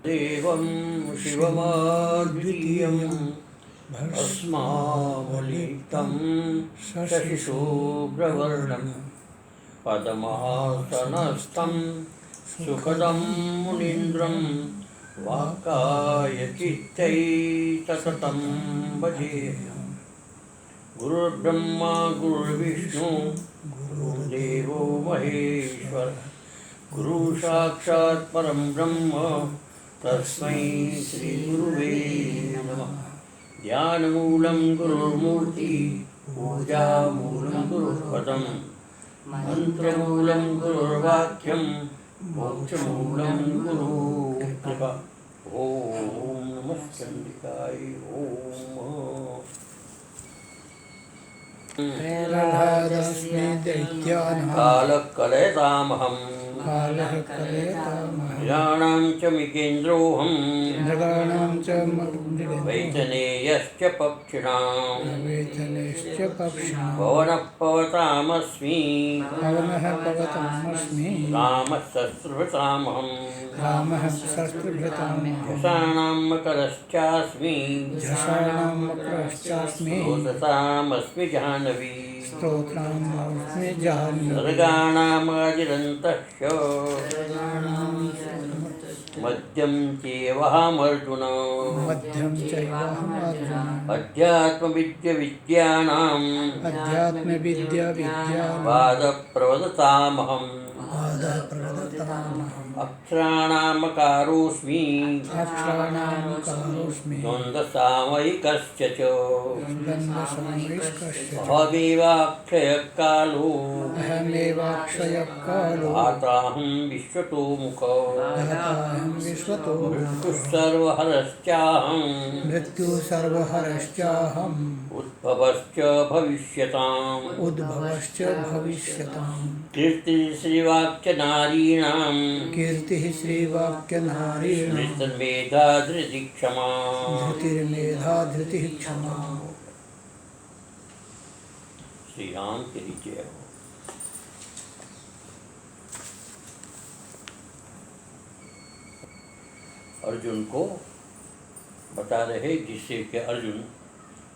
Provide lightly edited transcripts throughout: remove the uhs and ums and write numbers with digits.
देवं शिवमद्वितीयम् अस्माभलितं शशिशुभ्रवर्णं पद्मासनस्थं सुखदं मुनीन्द्रं वाक्कायचित्तैः सततं भजेऽहम्। गुरुर्ब्रह्मा गुरुर्विष्णु गुरुर्देवो महेश्वर गुरुसाक्षात् परं ब्रह्म तस्मै श्री गुरुवे नमः। ध्यानमूलं गुरुर्मूर्ति पूजामूलं गुरुपदं मंत्रमूलं गुरुर्वाक्यं मोक्षमूलं गुरुकृपा। ओम नमः चंडिकाय ओम। प्रह्लादस्मि दैत्यानां कालकलयतामहं कालः कलयतामहं मृगाणां च मिकेन्द्रोऽहं मृगाणां च वैतनेयश्च पक्षिणां वेतनेश्च पक्षिणां पवनः पवतामस्मि पवनः पवतामस्मि रामः शस्त्रभृतामहं रामः शस्त्रभृतामहं झषाणां मकरश्चास्मि झषाणां मकरश्चास्मि स्रोतसामस्मि जाह्नवी स्तोत्रामस्मि जाह्नवी सर्गाणामादिरन्तश्च मध्यं चैवाहमर्जुन मध्यं चैवाहमर्जुन अध्यात्मविद्याविद्यानां अध्यात्मविद्याविद्यानां वादप्रवदतामहं वादः प्रवदतामहम् अक्षराणामकारोऽस्मि अक्षराणां कारोऽस्मि द्वन्द्वसामयिकश्च द्वन्द्वसामयिकश्च अहमेवाक्षयः कालो अहमेवाक्षयः कालो दाताहं विश्वतोमुखो दाताहं विश्वतो मृत्युः सर्वहरश्चाहं मृत्युः सर्वहरश्चाहम् उद्भवश्च भविष्यताम् उद्भवश्च भविष्यताम् कीर्तिश्रीवाक्च नारीणां कीर्तिः श्रीवाक्यनारीणां धृतिर्मेधा धृतिक्षमा धृतिर्मेधा धृतिः क्षमा। श्री राम की जय हो। अर्जुन को बता रहे जिससे कि अर्जुन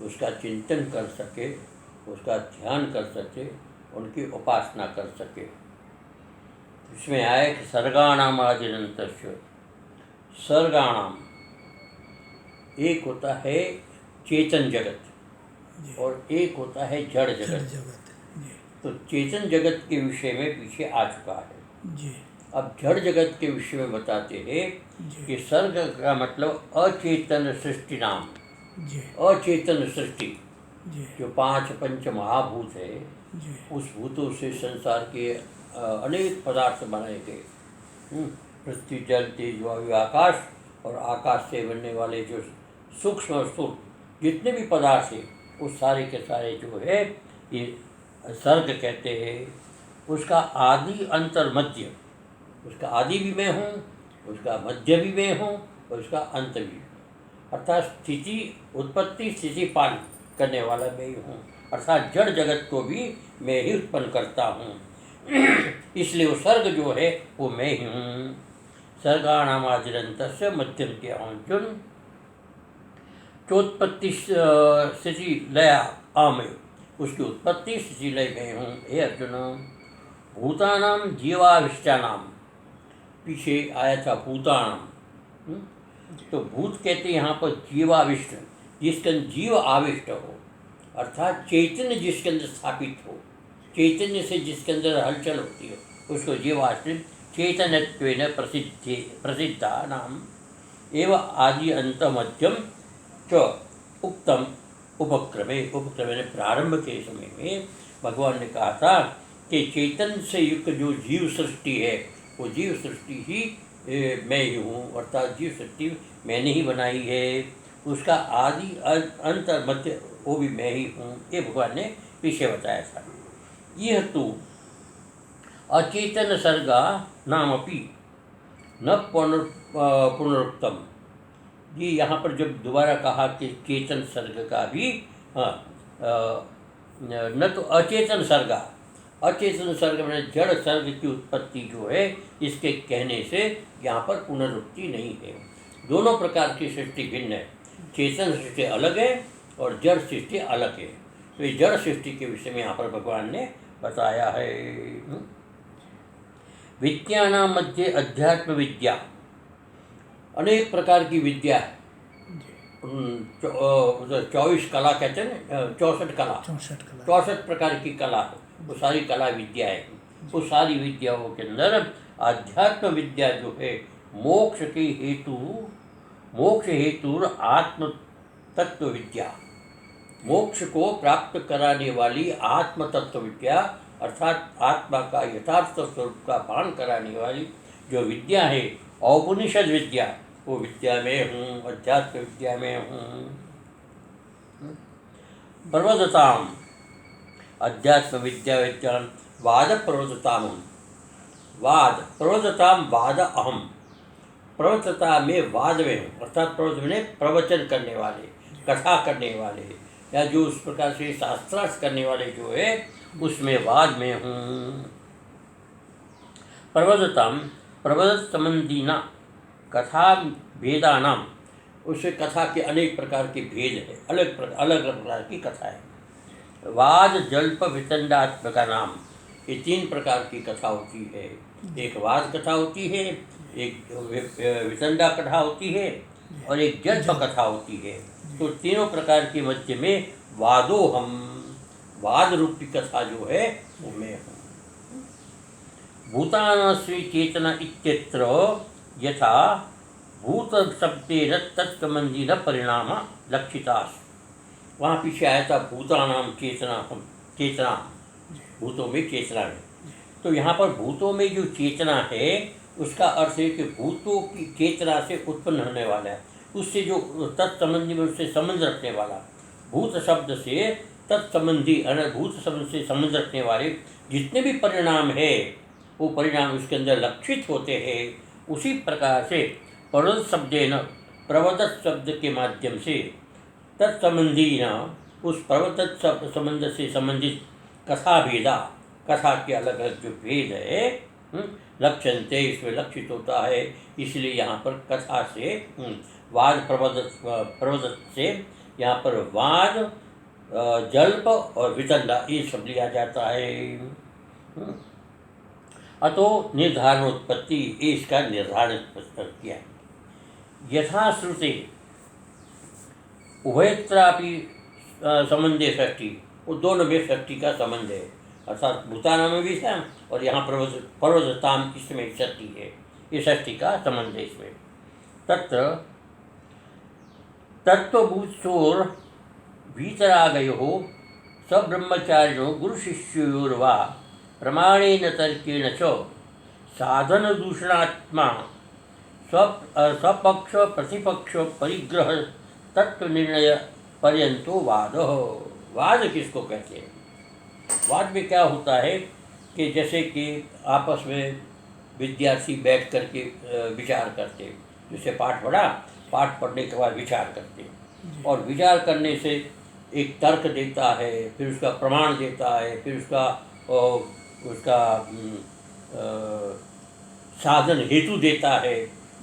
उसका चिंतन कर सके, उसका ध्यान कर सके, उनकी उपासना कर सके। इसमें आए कि सर्गाणाम आदिरन्तस्य। सर्गाणाम एक होता है चेतन जगत और एक होता है जड़ जगत। तो चेतन जगत के विषय में पीछे आ चुका है। अब जड़ जगत के विषय में बताते हैं कि सर्ग का मतलब अचेतन सृष्टि नाम, अचेतन सृष्टि जो पांच पंच महाभूत है, उस भूतों से संसार के अनेक पदार्थ बनाए गए। पृथ्वी जल तेज वायु आकाश, और आकाश से बनने वाले जो सूक्ष्म और स्थूल जितने भी पदार्थ हैं वो सारे के सारे जो है ये सर्ग कहते हैं। उसका आदि अंत और मध्य, उसका आदि भी मैं हूँ, उसका मध्य भी मैं हूँ और उसका अंत भी। अर्थात स्थिति उत्पत्ति स्थिति पालन करने वाला मैं ही हूँ। अर्थात जड़ जगत को भी मैं ही उत्पन्न करता हूँ। इसलिए वो सर्ग जो है वो मैं ही हूँ। सर्गाणामादिरन्तस्य मध्यम के अर्जुन चोत्पत्ति स्थिति लय आमय, उसकी उत्पत्ति स्थिति लय में हूँ। हे अर्जुन, भूतानां जीवाविष्टानां, पीछे आया था भूतानां, तो भूत कहते हैं यहाँ पर जीवाविष्ट, जिसके अंदर जीव आविष्ट हो, अर्थात चैतन्य जिसके अंदर स्थापित हो, चैतन्य से जिसके अंदर हलचल होती है उसको जीवाश्रित चैतन्यत्वेन प्रसिद्धा नाम एवं आदि अंत मध्यम च उक्तम उपक्रमे। उपक्रमे ने प्रारंभ के समय में भगवान ने कहा था कि चैतन्य से युक्त जो जीव सृष्टि है वो जीव सृष्टि ही मैं ही हूँ, अर्थात जीव सृष्टि मैंने ही बनाई है। उसका आदि अंत मध्य वो भी मैं ही हूँ, ये भगवान ने पीछे बताया था। यह तो अचेतन सर्गा नामपि न पुनरुक्तम। ये यहाँ पर जब दोबारा कहा कि चेतन सर्ग का भी न तो अचेतन सर्गा, अचेतन सर्ग में जड़ सर्ग की उत्पत्ति जो है इसके कहने से यहाँ पर पुनरुक्ति नहीं है। दोनों प्रकार की सृष्टि भिन्न है। चेतन सृष्टि अलग है और जड़ सृष्टि अलग है। तो ये जड़ सृष्टि के विषय में यहाँ पर भगवान ने बताया है। विद्यानां मध्ये अध्यात्म विद्या, अनेक प्रकार की विद्या है। 24 कला कहते हैं ना, 64 कला, 64 प्रकार की कला है। वो सारी कला विद्या है। वो सारी विद्याओं के अंदर आध्यात्म विद्या जो है मोक्ष हेतु आत्म तत्व विद्या, मोक्ष को प्राप्त कराने वाली आत्म तत्व विद्या अर्थात आत्मा का यथार्थ स्वरूप का पान कराने वाली जो विद्या है, औपनिषद विद्या, वो विद्या में हूँ, अध्यात्म विद्या में हूँ। प्रवदताम, अध्यात्म विद्या विद्यान वाद प्रवदताम, वाद प्रवदताम वाद अहम, प्रवदता में वाद में हूँ, अर्थात प्रवद में प्रवचन करने वाले, कथा करने वाले, या जो उस प्रकार से शास्त्रार्थ करने वाले जो है उसमें वाद में हूँ। प्रवदताम प्रवदत संबंधीना कथा भेदानाम, उससे कथा के अनेक प्रकार के भेद है, अलग प्रकार की कथा है। वाद जल्प वितंडात्मका नाम, ये 3 प्रकार की कथा होती है। एक वाद कथा होती है, एक वितंडा कथा होती है और एक जल्प कथा होती है। तो तीनों प्रकार के मध्य में वादो हम, वाद रूपी कथा जो है वो मैं हूँ। भूतान श्री चेतना इत्यत्र यथा भूत शब्देन तत्संबंधी न परिणाम लक्षितास, वहाँ पीछे आया था भूतानाम चेतना, हम चेतना, भूतों में चेतना है। तो यहाँ पर भूतों में जो चेतना है उसका अर्थ है कि भूतों की चेतना से उत्पन्न होने वाला है, उससे जो तत्संबंधी में उससे संबंध रखने वाला, भूत शब्द से तत्संबंधी भूत शब्द से संबंध रखने वाले जितने भी परिणाम है वो परिणाम उसके अंदर लक्षित होते हैं। उसी प्रकार से प्रवदत शब्देन, प्रवदत शब्द के माध्यम से तत्संबंधी न, उस प्रवदत शब्द संबंध से संबंधित कथा भेदा, कथा के अलग अलग जो भेद है लक्षणते, इसमें लक्षित होता है। इसलिए यहाँ पर कथा से वाद प्रवदत से यहाँ पर वाद, जल्प और वितंडा ये सब लिया जाता है। अतो निर्धारणोत्पत्ति, इसका निर्धारण किया। यथा श्रुति उभयत्रापि संबंधे षष्ठी, वो दोनों में षष्ठी का संबंध है, अर्थात भूतानाम में भी है और यहाँ प्रवदताम इसमें षष्ठी है, ये षष्ठी का संबंध है इसमें। तत्र तत्वभूतोर वीतरागयो सब्रह्मचारिणो गुरुशिष्योर्वा प्रमाणेन तर्केण च साधन दूषणात्मा स्वपक्ष प्रतिपक्ष परिग्रह तत्व निर्णय पर्यंतो वाद। वाद किसको कहते हैं? वाद में क्या होता है कि जैसे कि आपस में विद्यार्थी बैठ करके विचार करते, जैसे पाठ पढ़ा, पाठ पढ़ने के बाद विचार करते और विचार करने से एक तर्क देता है, फिर उसका प्रमाण देता है, फिर उसका साधन हेतु देता है।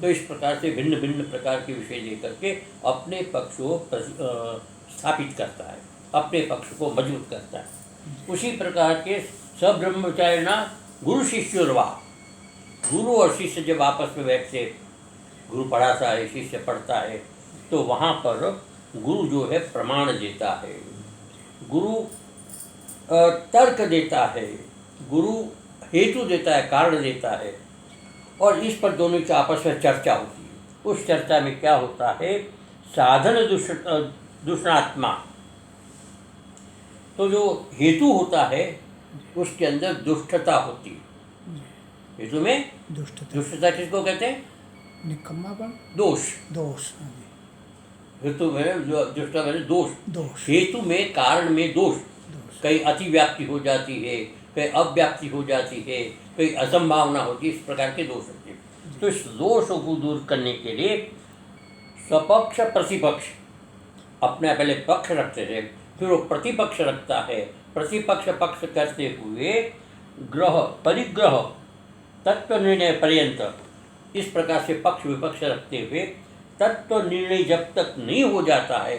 तो इस प्रकार से भिन्न भिन्न प्रकार के विषय लेकर के अपने पक्ष को स्थापित करता है, अपने पक्ष को मजबूत करता है। उसी प्रकार के सब्रह्मचारिणा गुरु शिष्योर्वा, गुरु और शिष्य जब आपस में बैठते, गुरु पढ़ाता है, शिष्य पढ़ता है, तो वहाँ पर गुरु जो है प्रमाण देता है, गुरु तर्क देता है, गुरु हेतु देता है, कारण देता है, और इस पर दोनों की आपस में चर्चा होती है। उस चर्चा में क्या होता है? साधन दूषणात्मा, तो जो हेतु होता है उसके अंदर दुष्टता होती है। हेतु में दुष्टता किसको कहते हैं? निकम्मापन, दोष। हेतु में दुष्टता में दोष। हेतु में, कारण में दोष। कहीं अतिव्याप्ति हो जाती है, कहीं अव्याप्ति हो जाती है, कहीं असंभावना होती है, इस प्रकार के दोष होते हैं। तो इस दोषों को दूर करने के लिए स्वपक्ष प्रतिपक्ष, अपने पहले पक्ष रखते थे, फिर वो प्रतिपक्ष रखता है, प्रतिपक्ष पक्ष करते हुए ग्रह परिग्रह तत्व निर्णय पर्यंत, इस प्रकार से पक्ष विपक्ष रखते हुए तत्व निर्णय जब तक नहीं हो जाता है,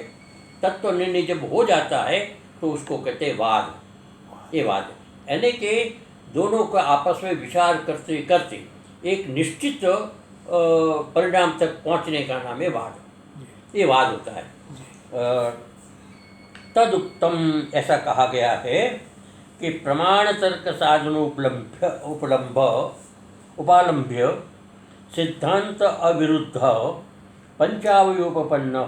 तत्व निर्णय जब हो जाता है तो उसको कहते हैं वाद। ये वाद यानी कि दोनों का आपस में विचार करते करते एक निश्चित परिणाम तक पहुंचने का नाम है वाद। ये वाद होता है। तदुक्तम ऐसा कहा गया है कि प्रमाण तर्क साधन उपालंभ्य सिद्धांत अविरुद्ध पंचावयोपन्न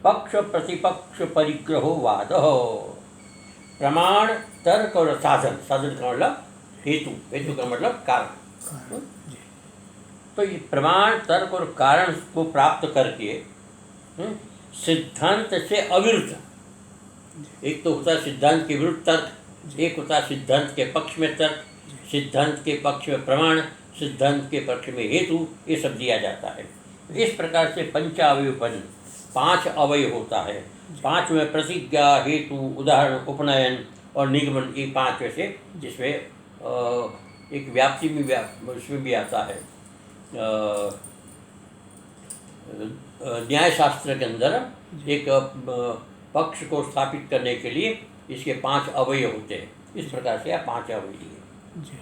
पक्ष प्रतिपक्ष परिग्रहो वाद। प्रमाण तर्क और साधन, साधन का मतलब हेतु, हेतु का मतलब कारण। तो ये प्रमाण तर्क और कारण को प्राप्त करके सिद्धांत से अविरुद्ध, एक तो होता है सिद्धांत के विरुद्ध तर्क, एक होता है सिद्धांत के पक्ष में तर्क, सिद्धांत के पक्ष में प्रमाण, सिद्धांत के पक्ष में हेतु, ये सब दिया जाता है। इस प्रकार से पंचावयोपन्न, 5 अवय होता है। 5 में प्रतिज्ञा, हेतु, उदाहरण, उपनयन और निगमन, ये 5 वैसे जिसमें एक व्याप्ति में उसमें भी आता है। न्याय शास्त्र के अंदर एक पक्ष को स्थापित करने के लिए इसके 5 अवयव होते हैं। इस प्रकार से आप 5 अवयव लिए जी।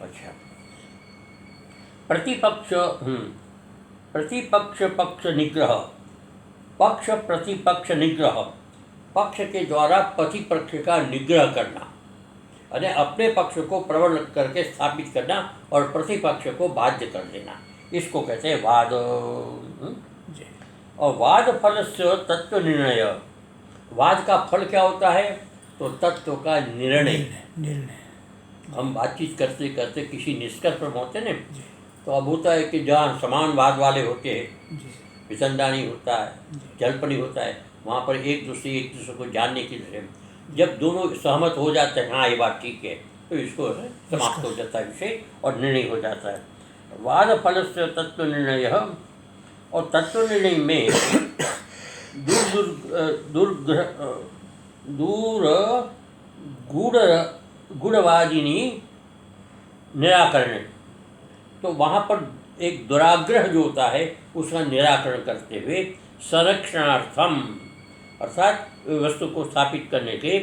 अच्छा, प्रतिपक्ष प्रतिपक्ष पक्ष निग्रह, पक्ष प्रतिपक्ष निग्रह, पक्ष के द्वारा प्रतिपक्ष का निग्रह करना, यानी अपने पक्ष को प्रबल करके स्थापित करना और प्रतिपक्ष को बाध्य कर देना, इसको कहते हैं वाद। और वाद फल से तत्व निर्णय, वाद का फल क्या होता है? तो तत्व का निर्णय। हम बातचीत करते करते किसी निष्कर्ष पर पहुँचते ना, तो अब होता है कि जहाँ समान वाद वाले होते हैं, विसंधानी होता है, जल्पनी होता है, वहाँ पर एक दूसरे को जानने की लिए जब दोनों सहमत हो जाते हैं, हाँ ये बात ठीक है, तो इसको समाप्त हो जाता है विषय और निर्णय हो जाता है। वाद फल से तत्व निर्णय, और तत्व निर्णय में गुणवादिनी निराकरण, तो वहाँ पर एक दुराग्रह जो होता है उसका निराकरण करते हुए संरक्षणार्थम, अर्थात वस्तु को स्थापित करने के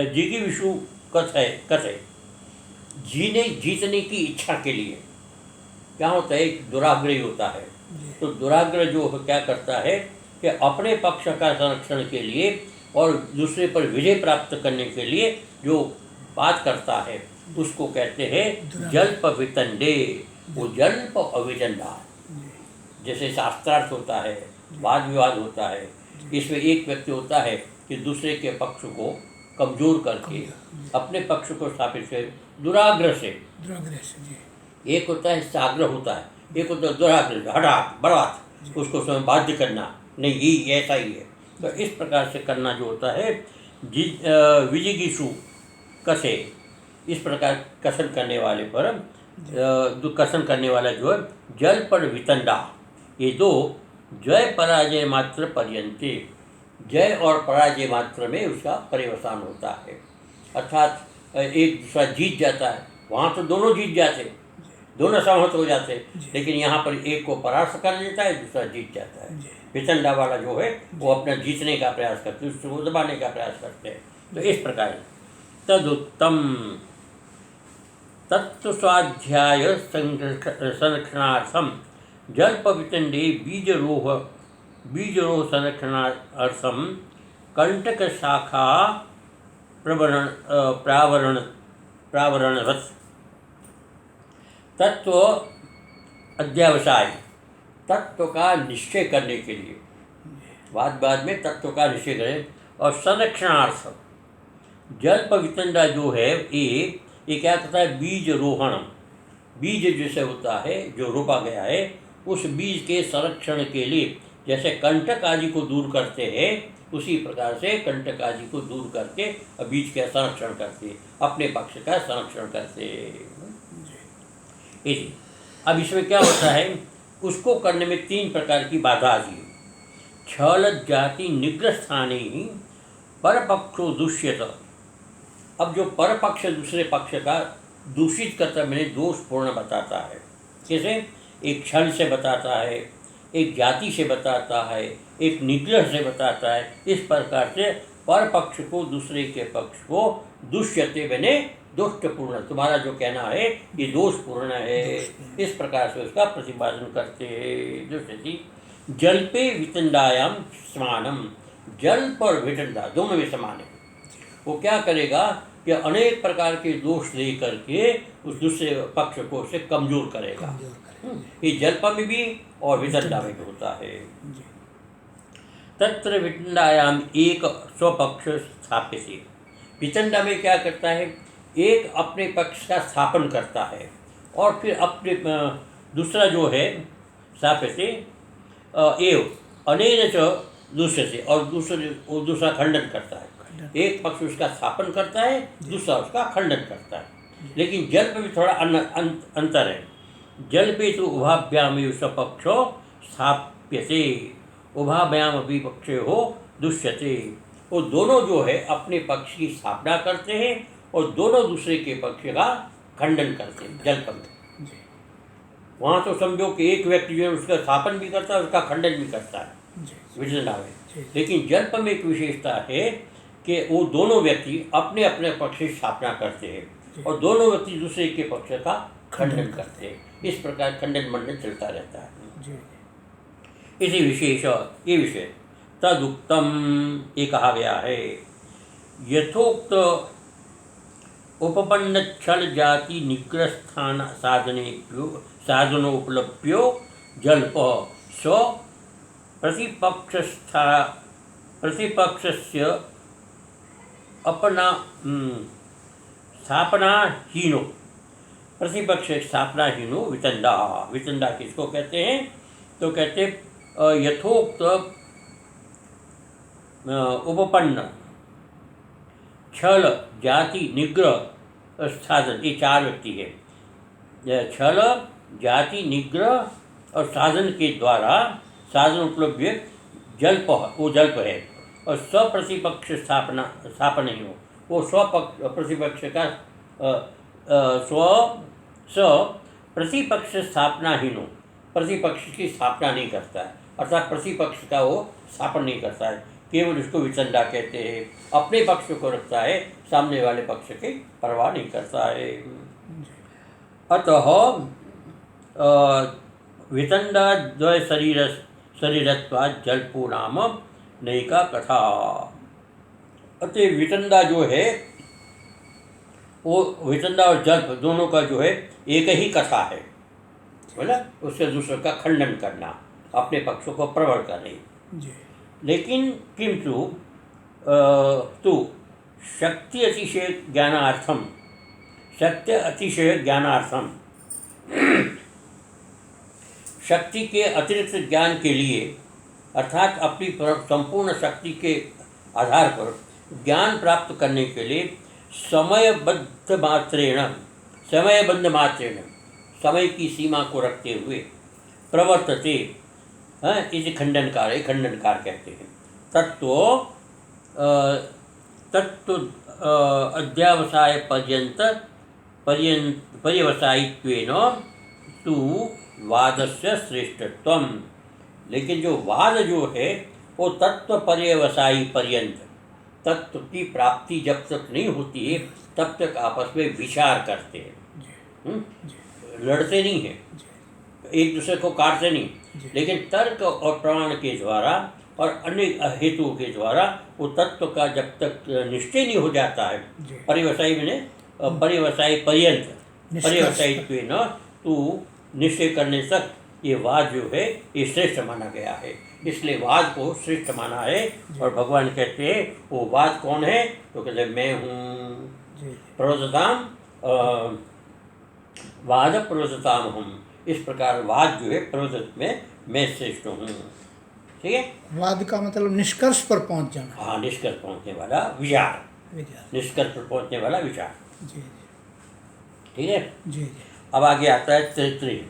जिगीविषु कथय, जीतने की इच्छा के लिए क्या होता है, एक दुराग्रही होता है। तो दुराग्रह जो क्या करता है कि अपने पक्ष का संरक्षण के लिए और दूसरे पर विजय प्राप्त करने के लिए जो बात करता है उसको कहते हैं जल्प वितंडे। वो जल्प और वितंडा, जैसे शास्त्रार्थ होता है, वाद विवाद होता है, इसमें एक व्यक्ति होता है कि दूसरे के पक्ष को कमजोर करके अपने पक्ष को स्थापित कर दुराग्रह से एक होता है साग्रह होता है, एक होता है दुराग्रह, हठात बड़ात उसको स्वयं बाध्य करना, नहीं ये ऐसा ही है। तो इस प्रकार से करना जो होता है विजिगीषु कसे, इस प्रकार कसन करने वाले पर कसन करने वाला जो है जल पर वितंडा, ये दो जय पराजय मात्र पर्यंते, जय और पराजय मात्र में उसका पर्यवसान होता है। अर्थात एक दूसरा जीत जाता है, वहाँ तो दोनों जीत जाते, दोनों सहमत हो जाते, लेकिन यहाँ पर एक को परास्त कर देता है, दूसरा जीत जाता है। वितंडा वाला जो है वो अपना जीतने का प्रयास करते हैं, उसको दबाने का प्रयास करते हैं। तो इस प्रकार तदुत्तम तत्व स्वाध्याय संरक्षणार्थम जल्प वितंडे बीजरोह संरक्षणार्थम कंटक शाखा प्रावरणवत् तत्व अध्यावसाय, तत्व का निश्चय करने के लिए, बाद में तत्व का निश्चय करें। और संरक्षणार्थ जल्प वितंडा जो है ये क्या करता है, बीज रोहण, बीज जैसे होता है जो रोपा गया है उस बीज के संरक्षण के लिए, जैसे कंटक आदि को दूर करते हैं उसी प्रकार से कंटक आदि को दूर करके बीज का संरक्षण करते, अपने पक्ष का संरक्षण करते। अब इसमें क्या होता है, उसको करने में 3 प्रकार की बाधा आती है। छल जाति निग्रह स्थानी परपक्षो दुष्यत, अब जो परपक्ष दूसरे पक्ष का दूषित करता मैंने दोषपूर्ण बताता है, जैसे एक क्षण से बताता है, एक जाति से बताता है, एक निग्रह से बताता है। इस प्रकार से पर पक्ष को, दूसरे के पक्ष को दुष्यते बने दोषपूर्ण, तुम्हारा जो कहना है ये दोषपूर्ण है, इस प्रकार से उसका प्रतिपादन करते हैं। दुष्यति जल्पे वितंडायाम समानम, जल्प और वितंडा दोनों में समान है। वो क्या करेगा कि अनेक प्रकार के दोष दे करके उस दूसरे पक्ष को उसे कमजोर करेगा। ये जल्प में भी और वितंडा में भी होता है। तत्र वितंडायाम एक स्वपक्ष स्थाप्यते, वितंडा में क्या करता है, एक अपने पक्ष का स्थापन करता है और फिर अपने दूसरा जो है स्थाप्यते एव अनेन च दूसरे, और दूसरा खंडन करता है। एक पक्ष उसका स्थापन करता है, दूसरा उसका खंडन करता है। लेकिन जल्प में थोड़ा अंतर है। जल्पे तो उभाभ्याम स्वपक्षो स्थाप्यते, उभाभ्याम अभी पक्षे हो दुष्यते, वो दोनों जो है अपने पक्ष की स्थापना करते हैं और दोनों दूसरे के पक्ष का खंडन करते हैं। जल्प में वहाँ तो समझो कि एक व्यक्ति जो है उसका स्थापन भी करता है, उसका खंडन भी करता है वितंडा में। लेकिन जल्प में एक विशेषता है कि वो दोनों व्यक्ति अपने अपने पक्ष की स्थापना करते हैं और दोनों व्यक्ति दूसरे के पक्ष का खंडन करते हैं। इस प्रकार खंडन मंडन चलता रहता है। इसी विशेष ये विषय तदुक्तम ये कहा गया है, यथोक्त उपपन्न छल जाति निग्रस्थान साधनोपलभ्यो जल्प स्व प्रतिपक्षस्य अपना स्थापनाहीनो, प्रतिपक्ष स्थापनाहीनो वितंडा। वितंडा किसको कहते हैं, तो कहते यथोक्त उपपन्न छल जाति निग्रह साधन, ये चार व्यक्ति है। छल जाति निग्रह और साधन के द्वारा साधन उपलब्ध जल्प, वो जल्प है। और स्वप्रतिपक्ष स्थापना ही हो, वो प्रतिपक्ष का प्रतिपक्ष स्थापनाहीन हो, प्रतिपक्ष की स्थापना नहीं करता है, अर्थात प्रतिपक्ष का वो स्थापन नहीं करता है, केवल उसको वितंडा कहते हैं। अपने पक्ष को रखता है, सामने वाले पक्ष की परवाह नहीं करता है। अतः वितंडा द्वय शरीरत्वात् जल्पो नाम नैका कथा। अतः वितंडा जो है वो वितंडा और जल्प दोनों का जो है एक ही कथा है, बोला उससे दूसरे का खंडन करना, अपने पक्षों को प्रबल करने। लेकिन किंतु तो शक्ति अतिशय ज्ञानार्थम शक्ति के अतिरिक्त ज्ञान के लिए, अर्थात अपनी संपूर्ण शक्ति के आधार पर ज्ञान प्राप्त करने के लिए समयबद्ध मात्रेण समय की सीमा को रखते हुए प्रवर्तते, इसे खंडनकार कहते हैं। तत्व अध्यावसाय पर्यवसायित्वेन तु वादस्य श्रेष्ठत्वम। लेकिन जो वाद जो है वो तत्व पर्यवसायी पर्यंत, तत्व की प्राप्ति जब तक नहीं होती है तब तक आपस में विचार करते हैं, लड़ते नहीं हैं, एक दूसरे को काटते नहीं, लेकिन तर्क और प्रमाण के द्वारा और अन्य हेतुओं के द्वारा वो तत्व का जब तक निश्चय नहीं हो जाता है, पर्यवसायी मैंने पर्यवसायी पर्यंत पर्यवसायित्वेन तु निश्चय करने तक ये वाद जो है ये श्रेष्ठ माना गया है, इसलिए वाद को श्रेष्ठ माना है। और भगवान कहते हैं वो वाद कौन है, तो कहते मैं हूँ प्रवृत्ताम वाद प्रवृत्ताम हम। इस प्रकार वाद जो है प्रवृत्त में मैं श्रेष्ठ हूँ। ठीक है, वाद का मतलब निष्कर्ष पर पहुँच जाना। हाँ, निष्कर्ष पहुँचने वाला विचार, निष्कर्ष पर पहुँचने वाला विचार। ठीक है जी। अब आगे आता है तृतीय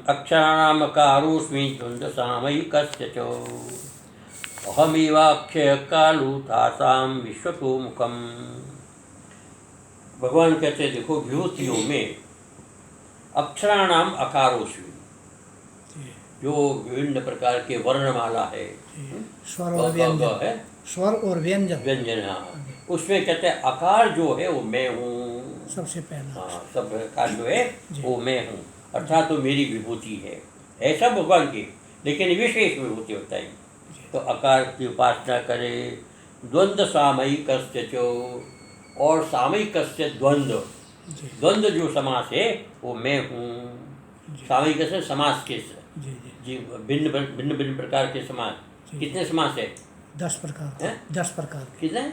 अक्षराणामकारोऽस्मि द्वन्द्वसामयिकस्य च अहमेवाक्षय कालु तासां विश्वतो मुखम। भगवान कहते हैं देखो विभूतियों में अक्षराणाम अकारोषु, जी जो विभिन्न प्रकार के वर्णमाला है, जी, स्वर और व्यंजन, है स्वर और व्यंजन, व्यंजन, हाँ, उसमें कहते हैं आकार जो है वो मैं हूँ। सबसे पहला। हाँ, सब आकार जो है जी। वो मैं हूँ, अर्थात तो मेरी विभूति है सब भगवान की, लेकिन विशेष विभूति होता है। तो आकार की उपासना करे। द्वंद्व सामयिकस्य च, और सामयिकस्य द्वंद्व, जी द्वंद्व जो समास है वो मैं हूँ। सामयिक से समास के जी जी जी भिन्न भिन्न भिन्न प्रकार के समास। जी। कितने समास है? 10 प्रकार हैं? 10 प्रकार के, कितने?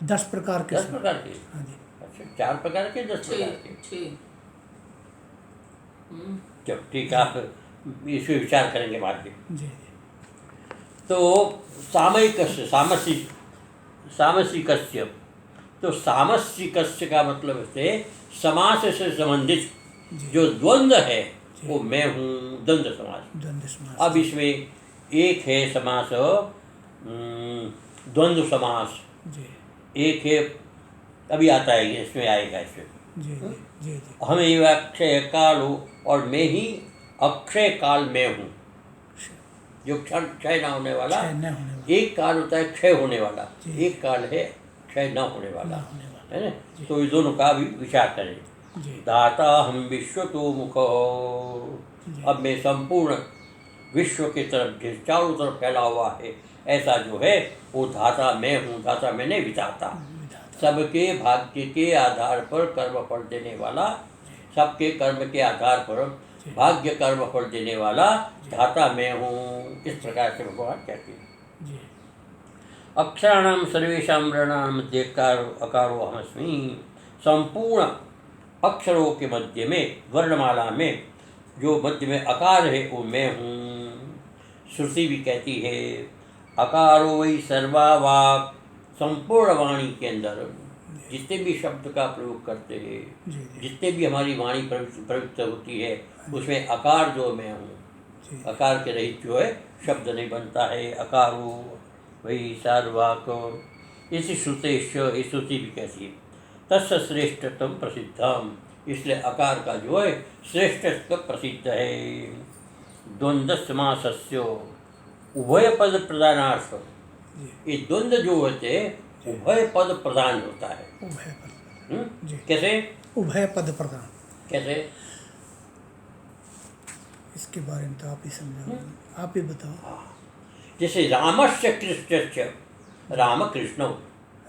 10 प्रकार के 10 प्रकार के। हाँ जी। अच्छा, 4 प्रकार के 10 प्रकार के। चलो ठीक है, आप इस पे विचार करेंगे बाद में। जी जी तो सामयिकस्य, सामसिकस्य, तो सामसिकस्य का मतलब है समास से संबंधित जो द्वंद्व है वो मैं हूँ, द्वंद्व समास। द्वंद्व समास। अब इसमें एक है समास द्वंद्व समास, जी एक है अभी आता है, इसमें आएगा इसमें। जी जी जी जी हमें ये अक्षय काल हो, और मैं ही अक्षय काल में हूँ, जो क्षण क्षय न होने वाला। क्षय न होने वाला। एक काल होता है क्षय होने वाला, जी। एक काल है क्षय न होने वाला, ना होने वाला। है ना। जी। तो इस दोनों का भी विचार करें। जी दाता हम विश्व तो मुख, जी। अब मैं संपूर्ण विश्व की तरफ जिस चारों तरफ फैला हुआ है ऐसा जो है वो धाता मैं हूँ। धाता मैंने विधाता, विधाता। सबके भाग्य के आधार पर कर्म फल देने वाला, सबके कर्म के आधार पर भाग्य कर्म फल देने वाला धाता मैं हूँ। इस प्रकार से भगवान कहते हैं। जी अक्षराणाम सर्वेषां वर्णानां मध्ये अकारो अहमस्मि, संपूर्ण अक्षरों के मध्य में, वर्णमाला में जो मध्य में आकार है वो मैं हूँ। श्रुति भी कहती है अकारो वही सर्वा वाक्, संपूर्ण वाणी के अंदर जितने भी शब्द का प्रयोग करते हैं, जी जी जितने भी हमारी वाणी प्रयुक्त होती है उसमें आकार जो मैं हूँ, जी आकार के रहित जो है शब्द नहीं बनता है। अकारो वही सार्वाक, इसी श्रुतेश, इस श्रुति भी कहती है तस्य श्रेष्ठतम प्रसिद्धम, इसलिए आकार का जो है श्रेष्ठत्व प्रसिद्ध है। द्वंद्व समासस्य उभय पद प्रधानार्थ, ये द्वंद्व जो होते हैं उभय पद प्रधान होता है। उभय पद। जी कैसे? उभय पद प्रधान, कैसे? इसके बारे में तो आप ही समझाओ, आप ही बताओ। जैसे रामस्य कृष्णस्य रामकृष्ण,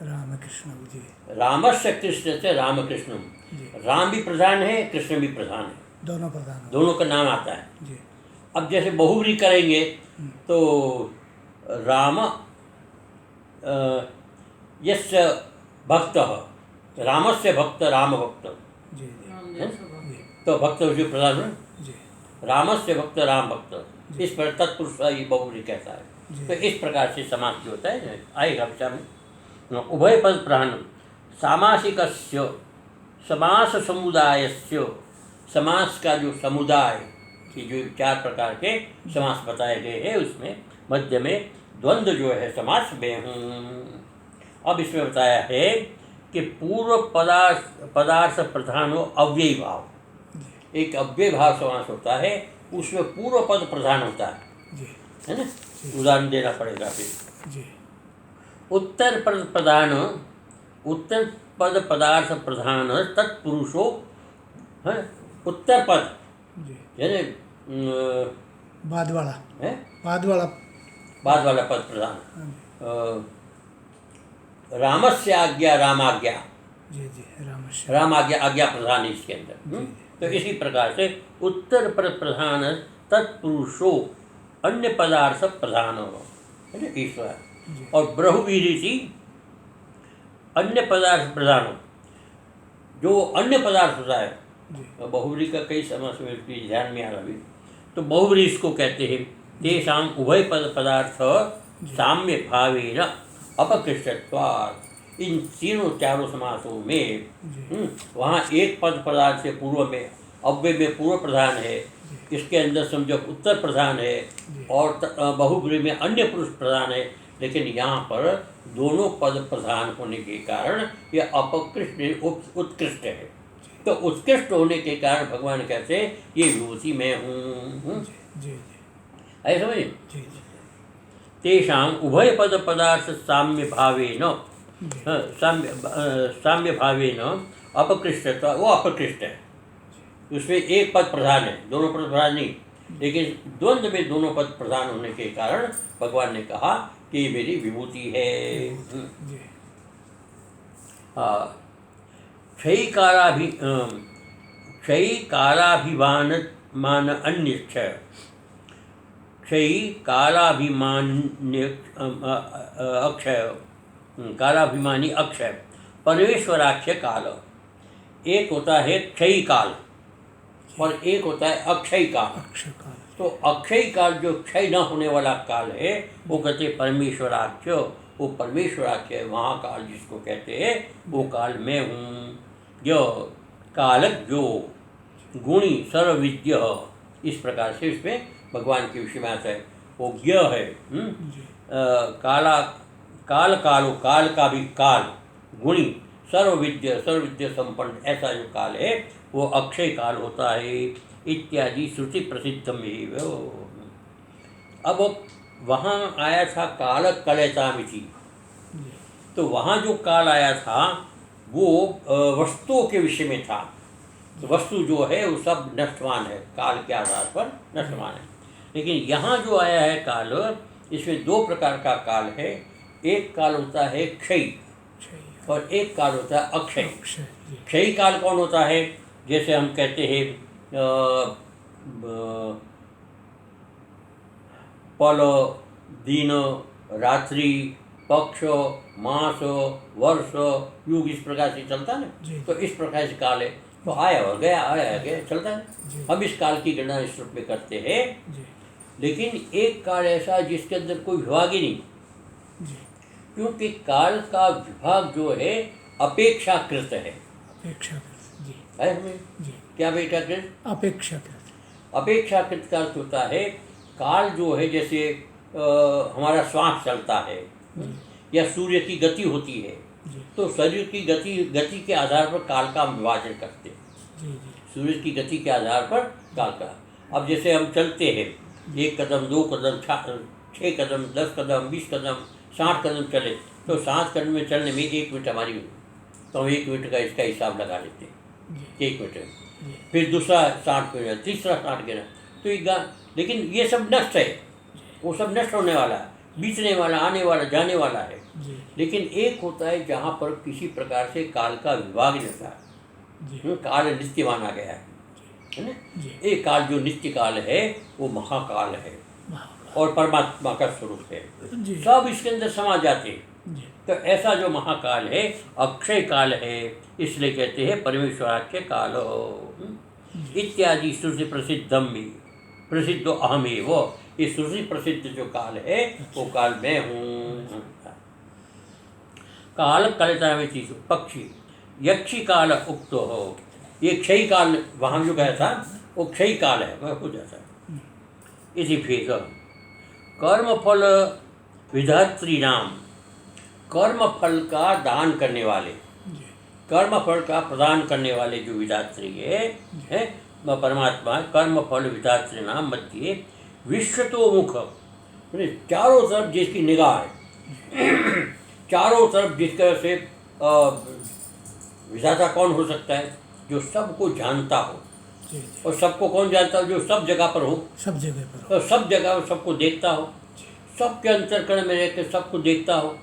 रामकृष्ण जी। रामस्य कृष्णस्य रामकृष्ण, जी राम भी प्रधान है, कृष्ण भी प्रधान है, दोनों प्रधान। दोनों का नाम आता है। जी अब जैसे बहुव्रीहि करेंगे तो राम यस्य भक्तः, रामस्य भक्त राम भक्त, जी है? जी तो भक्त जो प्रधान है, जी रामस्य भक्त राम भक्त, इस पर तत्पुरुष का ये बहुव्रीहि कहता है। जी। तो इस प्रकार से समास जो होता है आएगा विचार में। उभय पद प्रधान सामासिकस्य, समास समुदायस्य, समास का जो समुदाय की जो 4 प्रकार के समास बताए गए हैं उसमें मध्य में द्वंद्व जो है समास में हूँ। अब इसमें बताया है कि पूर्व पदार्थ प्रधान हो अव्ययी भाव, एक अव्यय भाव समास होता है उसमें पूर्व पद प्रधान होता है, जी है ना। उदाहरण देना पड़ेगा फिर। जी उत्तर पद प्रधान, उत्तर पद पदार्थ प्रधान तत्पुरुषो है, उत्तर पद जी यानी बाद वाला, है बाद वाला। बाद वाला पद प्रधान। रामस्य आज्ञा रामाज्ञा, जी जी रामस्य। राम आज्ञा, आज्ञा प्रधान है इसके अंदर। तो इसी प्रकार से उत्तर पद प्रधान तत्पुरुषो अन्य पदार्थ प्रधान हो, है ना, ईश्वर। और ब्रह्मवीरिति अन्य पदार्थ प्रधान हो, जो अन्य पदार्थ होता है। बहुव्रीहि का कई समास में ध्यान में आ रहा है। तो बहुव्रीहि इसको कहते हैं तेषां उभय पद पदार्थ साम्य भावेन अपकृष्टत्वात्। इन तीनों 4 समासों में वहाँ एक पद पदार्थ से पूर्व में अव्यय में पूर्व प्रधान है, इसके अंदर समझो उत्तर प्रधान है, और बहुव्रीहि में अन्य पुरुष प्रधान है, लेकिन यहाँ पर दोनों पद प्रधान होने के कारण यह अपकृष्ट उत्कृष्ट है। तो उत्कृष्ट होने के कारण भगवान कहते हैं ये विभूति मैं हूँ। जी जी ऐसे समझे। जी जी तेषाम उभय पद पदार्थ साम्य भावेन जी साम्य भावेन अपकृष्टता, वो अपकृष्ट है, उसमें एक पद प्रधान है, दोनों पद प्रधान नहीं, लेकिन द्वंद्व में दोनों पद प्रधान होने के कारण भगवान ने कहा कि ये मेरी विभूति है। जी हाँ, क्षयिकाराभिमान मान अन्य क्षयी कालाभिमान्य अक्षय, कालाभिमानी अक्षय, परमेश्वराख्य काल। एक होता है क्षयी काल और एक होता है अक्षय काल। अक्षय काल। तो अक्षय काल जो क्षय न होने वाला काल है वो कहते हैं परमेश्वराख्य, वो परमेश्वराख्य महाकाल जिसको कहते हैं वो काल मैं हूँ। जो कालक जो गुणी सर्वविद्य, इस प्रकार से इसमें भगवान के विषय में आता है। वो ज्ञ है, काला काल कालो, काल का भी काल, गुणी सर्वविद्य सर्वविद्य संपन्न, ऐसा जो काल है वो अक्षय काल होता है। इत्यादि श्रुति प्रसिद्धम एव। अब वहाँ आया था काल कलयतामिति, तो वहाँ जो काल आया था वो वस्तुओं के विषय में था। तो वस्तु जो है वो सब नष्टवान है, काल के आधार पर नष्टवान है। लेकिन यहाँ जो आया है काल, इसमें दो प्रकार का काल है। एक काल होता है क्षय और एक काल होता है अक्षय। क्षय काल कौन होता है? जैसे हम कहते हैं पल, दिन, रात्रि, पक्ष, मास, वर्ष, युग, इस प्रकार से चलता है ना। तो इस प्रकार से काल है, तो आया और गया, आया गया, चलता है। हम इस काल की गणना इस रूप में करते हैं। लेकिन एक काल ऐसा जिसके अंदर कोई विभाग ही नहीं, क्योंकि काल का विभाग जो है अपेक्षाकृत है। क्या अपेक्षाकृत? अपेक्षाकृत का अर्थ होता है काल जो है, जैसे हमारा श्वास चलता है या सूर्य की गति होती है, तो शरीर की गति के आधार पर काल का हम विभाजन करते हैं। सूर्य की गति के आधार पर काल का। अब जैसे हम चलते हैं, 1 कदम, 2 कदम, 6 कदम, 10 कदम, 20 कदम, 60 कदम चले, तो 60 कदम में चलने में 1 मिनट हमारी, तो हम 1 मिनट का इसका हिसाब लगा लेते हैं, 1 मिनट। फिर दूसरा 60 मिनट, तीसरा 60 गिना, तो लेकिन ये सब नष्ट है, वो सब नष्ट होने वाला है, बीतने वाला, आने वाला, जाने वाला है। लेकिन एक होता है जहाँ पर किसी प्रकार से काल का विभाग नहीं होता, काल नित्य माना गया है ना। एक काल जो नित्य काल है वो महाकाल है और परमात्मा का स्वरूप है, सब इसके अंदर समा जाते हैं। तो ऐसा जो महाकाल है अक्षय काल है, इसलिए कहते हैं परमेश्वराख्य काल। इत्यादि श्रुति प्रसिद्धम भी, प्रसिद्ध अहमेव, ये श्रुति प्रसिद्ध जो काल है वो काल मैं हूँ। काल कलता में चीज पक्षी यक्षी काल उक्त हो, ये क्षय काल वहाँ जो गया था वो क्षय काल है, वह हो जाता है। इसी भेद कर्मफल विधात्री नाम, कर्मफल का दान करने वाले, कर्मफल का प्रदान करने वाले जो विधात्री है परमात्मा, कर्मफल विधात्री नाम मध्य विश्वतोमुख, चारों तरफ जिसकी निगाह है, चारों तरफ जिस तरह से विधाता कौन हो सकता है? जो सबको जानता हो। और सबको कौन जानता हो? जो सब जगह पर हो, सब जगह पर, और सब जगह पर सबको देखता हो, सबके अंतर्करण में रहकर सबको देखता हो,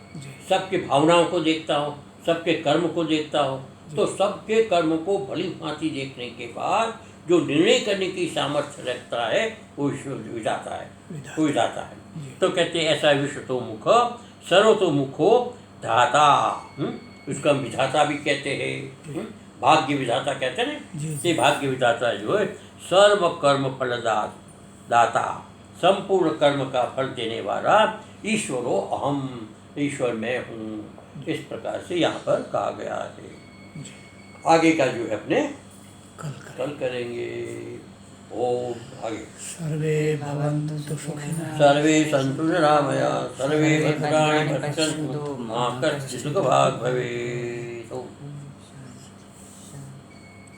सबके भावनाओं को देखता हो, सबके कर्म को देखता हो। तो सबके कर्म को भली भांति देखने के बाद जो निर्णय करने की सामर्थ्य रखता है वो विधाता है, वो विधाता है। तो कहते हैं ऐसा विश्वतोमुख सर्वतोमुखो धाता, उसका विधाता भी कहते हैं, भाग्य विधाता कहते हैं ना। ये भाग्य विधाता जो है सर्व कर्म फल दाता, संपूर्ण कर्म का फल देने वाला ईश्वरो अहम, ईश्वर मैं हूँ, इस प्रकार से यहाँ पर कहा गया है। आगे का जो है अपने कल करेंगे। ओम आगे। सर्वे भवन्तु सुखिनः, सर्वे सन्तु निरामया, सर्वे भद्राणि पश्यन्तु मा कश्चित् दुःखभाग् भवेत्।